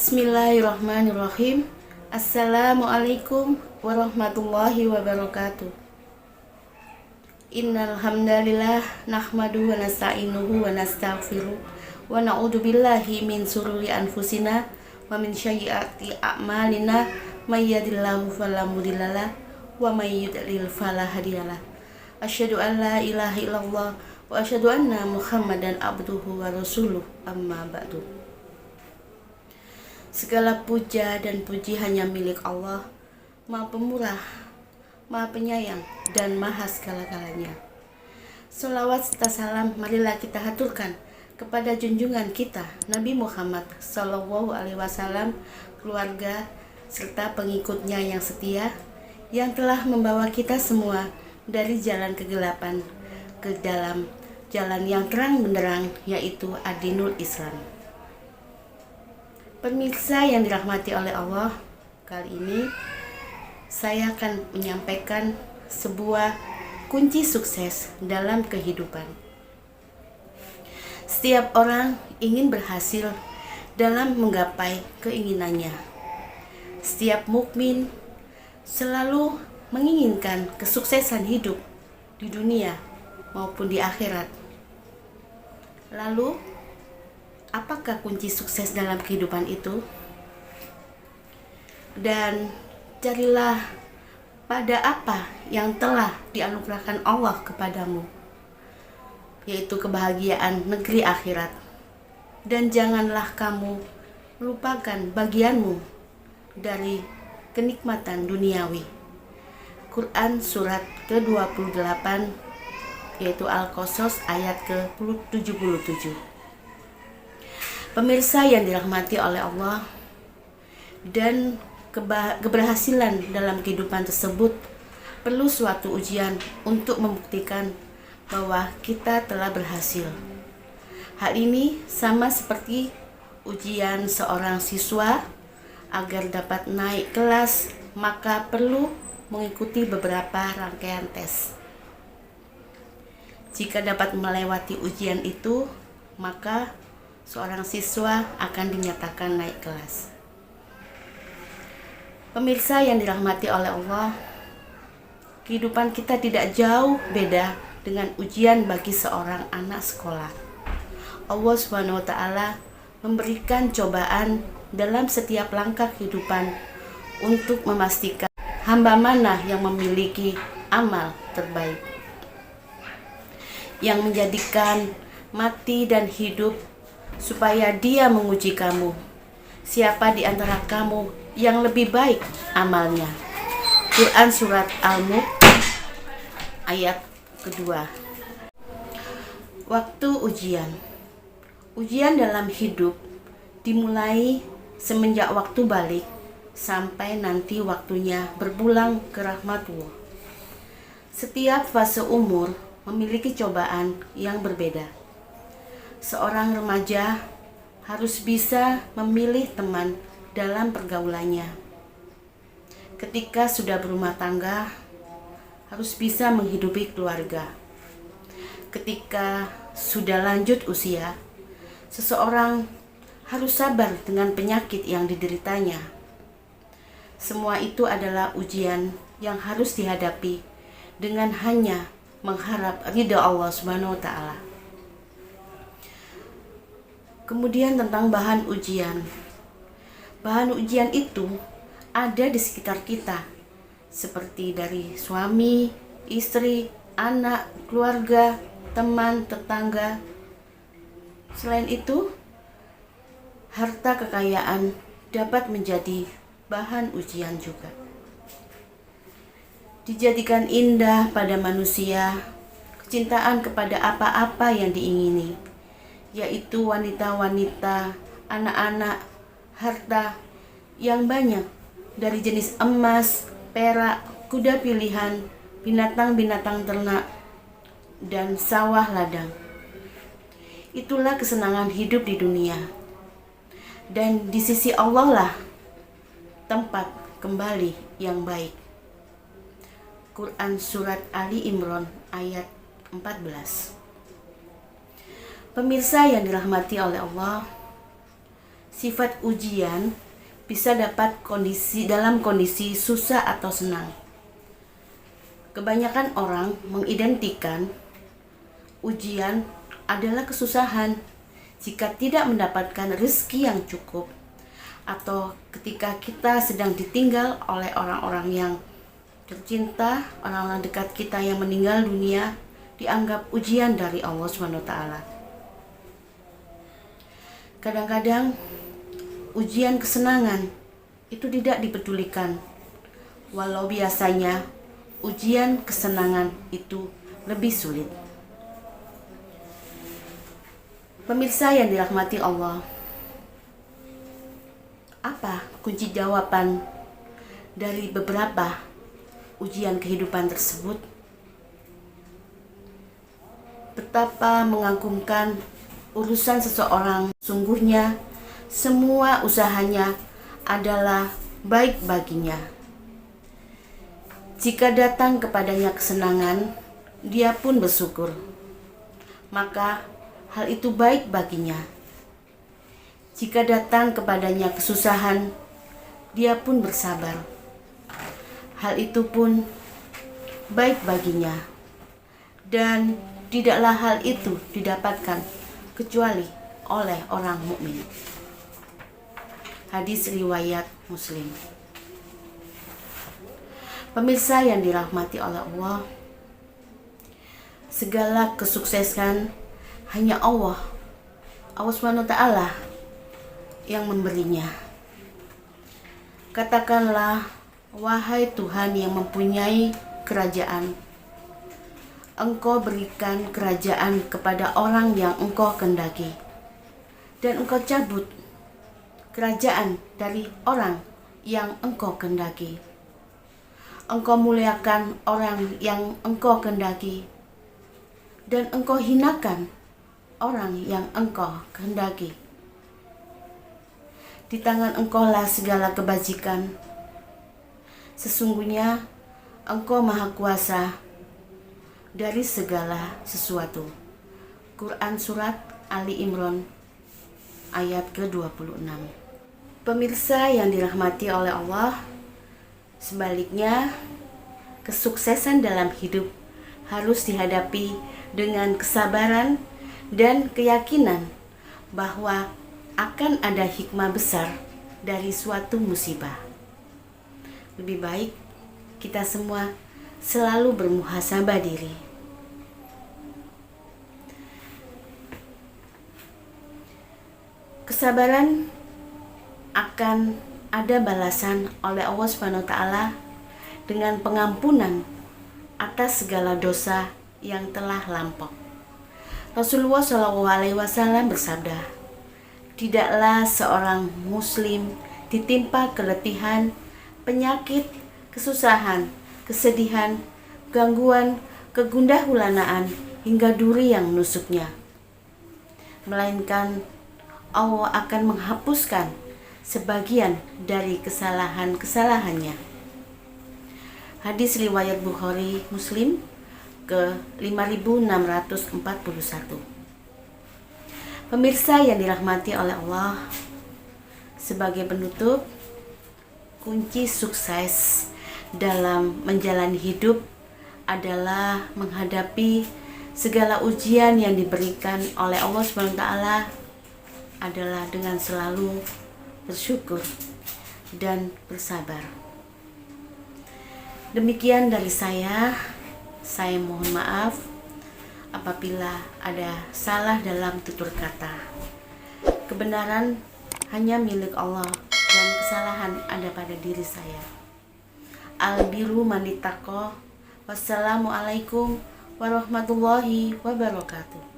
Bismillahirrahmanirrahim. Assalamualaikum warahmatullahi wabarakatuh. Innal hamdalillah nahmaduhu wa nasta'inuhu wa nastaghfiruh wa na'udzu billahi min shururi anfusina wa min sayyiati a'malina may yahdihillahu fala mudhillalah wa may yudlil fala hadiyalah. Asyhadu an la ilaha illallah wa asyhadu anna Muhammadan abduhu wa rasuluh. Amma ba'du. Segala puja dan puji hanya milik Allah, Maha Pemurah, Maha Penyayang, dan Maha segala-galanya. Sholawat serta salam marilah kita haturkan kepada junjungan kita Nabi Muhammad SAW, keluarga, serta pengikutnya yang setia, yang telah membawa kita semua dari jalan kegelapan ke dalam jalan yang terang benderang, yaitu Adinul Islam. Pemirsa yang dirahmati oleh Allah, kali ini saya akan menyampaikan sebuah kunci sukses dalam kehidupan. Setiap orang ingin berhasil dalam menggapai keinginannya. Setiap mukmin selalu menginginkan kesuksesan hidup di dunia maupun di akhirat. Lalu, apakah kunci sukses dalam kehidupan itu? Dan carilah pada apa yang telah dianugerahkan Allah kepadamu, yaitu kebahagiaan negeri akhirat. Dan janganlah kamu melupakan bagianmu dari kenikmatan duniawi. Quran surat ke-28, yaitu Al-Qasas ayat ke-77. Pemirsa yang dirahmati oleh Allah, dan keberhasilan dalam kehidupan tersebut perlu suatu ujian untuk membuktikan bahwa kita telah berhasil. Hal ini sama seperti ujian seorang siswa. Agar dapat naik kelas, maka perlu mengikuti beberapa rangkaian tes. Jika dapat melewati ujian itu, maka seorang siswa akan dinyatakan naik kelas. Pemirsa yang dirahmati oleh Allah, kehidupan kita tidak jauh beda dengan ujian bagi seorang anak sekolah. Allah SWT memberikan cobaan dalam setiap langkah kehidupan untuk memastikan hamba mana yang memiliki amal terbaik, yang menjadikan mati dan hidup supaya dia menguji kamu. Siapa di antara kamu yang lebih baik amalnya? Quran surat Al-Mulk ayat kedua. Waktu ujian. Ujian dalam hidup dimulai semenjak waktu balik sampai nanti waktunya berpulang ke rahmatullah. Setiap fase umur memiliki cobaan yang berbeda. Seorang remaja harus bisa memilih teman dalam pergaulannya. Ketika sudah berumah tangga, harus bisa menghidupi keluarga. Ketika sudah lanjut usia, seseorang harus sabar dengan penyakit yang dideritanya. Semua itu adalah ujian yang harus dihadapi dengan hanya mengharap ridha Allah SWT. Kemudian tentang bahan ujian. Bahan ujian itu ada di sekitar kita, seperti dari suami, istri, anak, keluarga, teman, tetangga. Selain itu, harta kekayaan dapat menjadi bahan ujian juga. Dijadikan indah pada manusia kecintaan kepada apa-apa yang diingini, yaitu wanita-wanita, anak-anak, harta yang banyak dari jenis emas, perak, kuda pilihan, binatang-binatang ternak, dan sawah ladang. Itulah kesenangan hidup di dunia. Dan di sisi Allah lah tempat kembali yang baik. Quran surat Ali Imran ayat 14. Pemirsa yang dirahmati oleh Allah, Sifat ujian bisa dapat dalam kondisi susah atau senang. Kebanyakan orang mengidentikan ujian adalah kesusahan jika tidak mendapatkan rezeki yang cukup, atau ketika kita sedang ditinggal oleh orang-orang yang tercinta, orang-orang dekat kita yang meninggal dunia, dianggap ujian dari Allah SWT. Kadang-kadang ujian kesenangan itu tidak dipedulikan, walau biasanya ujian kesenangan itu lebih sulit. Pemirsa yang dirahmati Allah, apa kunci jawaban dari beberapa ujian kehidupan tersebut? Betapa mengagumkan urusan seseorang, sungguhnya semua usahanya adalah baik baginya. Jika datang kepadanya kesenangan, dia pun bersyukur, maka hal itu baik baginya. Jika datang kepadanya kesusahan, dia pun bersabar. Hal itu pun baik baginya. Dan tidaklah hal itu didapatkan kecuali oleh orang mukmin. Hadis riwayat Muslim. Pemirsa yang dirahmati oleh Allah, segala kesuksesan hanya Allah SWT yang memberinya. Katakanlah, wahai Tuhan yang mempunyai kerajaan, Engkau berikan kerajaan kepada orang yang Engkau kehendaki, dan Engkau cabut kerajaan dari orang yang Engkau kehendaki. Engkau muliakan orang yang Engkau kehendaki, dan Engkau hinakan orang yang Engkau kehendaki. Di tangan Engkau lah segala kebajikan. Sesungguhnya Engkau Maha Kuasa dari segala sesuatu. Quran Surat Ali Imran ayat ke-26. Pemirsa yang dirahmati oleh Allah, sebaliknya, kesuksesan dalam hidup harus dihadapi dengan kesabaran dan keyakinan bahwa akan ada hikmah besar dari suatu musibah. Lebih baik kita semua selalu bermuhasabah diri. Kesabaran akan ada balasan oleh Allah SWT dengan pengampunan atas segala dosa yang telah lampau. Rasulullah SAW bersabda, tidaklah seorang muslim ditimpa keletihan, penyakit, kesusahan, kesedihan, gangguan, kegundahulanaan, hingga duri yang menusuknya, melainkan Allah akan menghapuskan sebagian dari kesalahan-kesalahannya. Hadis riwayat Bukhari Muslim ke 5641. Pemirsa yang dirahmati oleh Allah, sebagai penutup, kunci sukses dalam menjalani hidup adalah menghadapi segala ujian yang diberikan oleh Allah SWT adalah dengan selalu bersyukur dan bersabar. Demikian dari saya mohon maaf apabila ada salah dalam tutur kata. Kebenaran hanya milik Allah dan kesalahan ada pada diri saya. Al-biru manitaqo. Wassalamualaikum warahmatullahi wabarakatuh.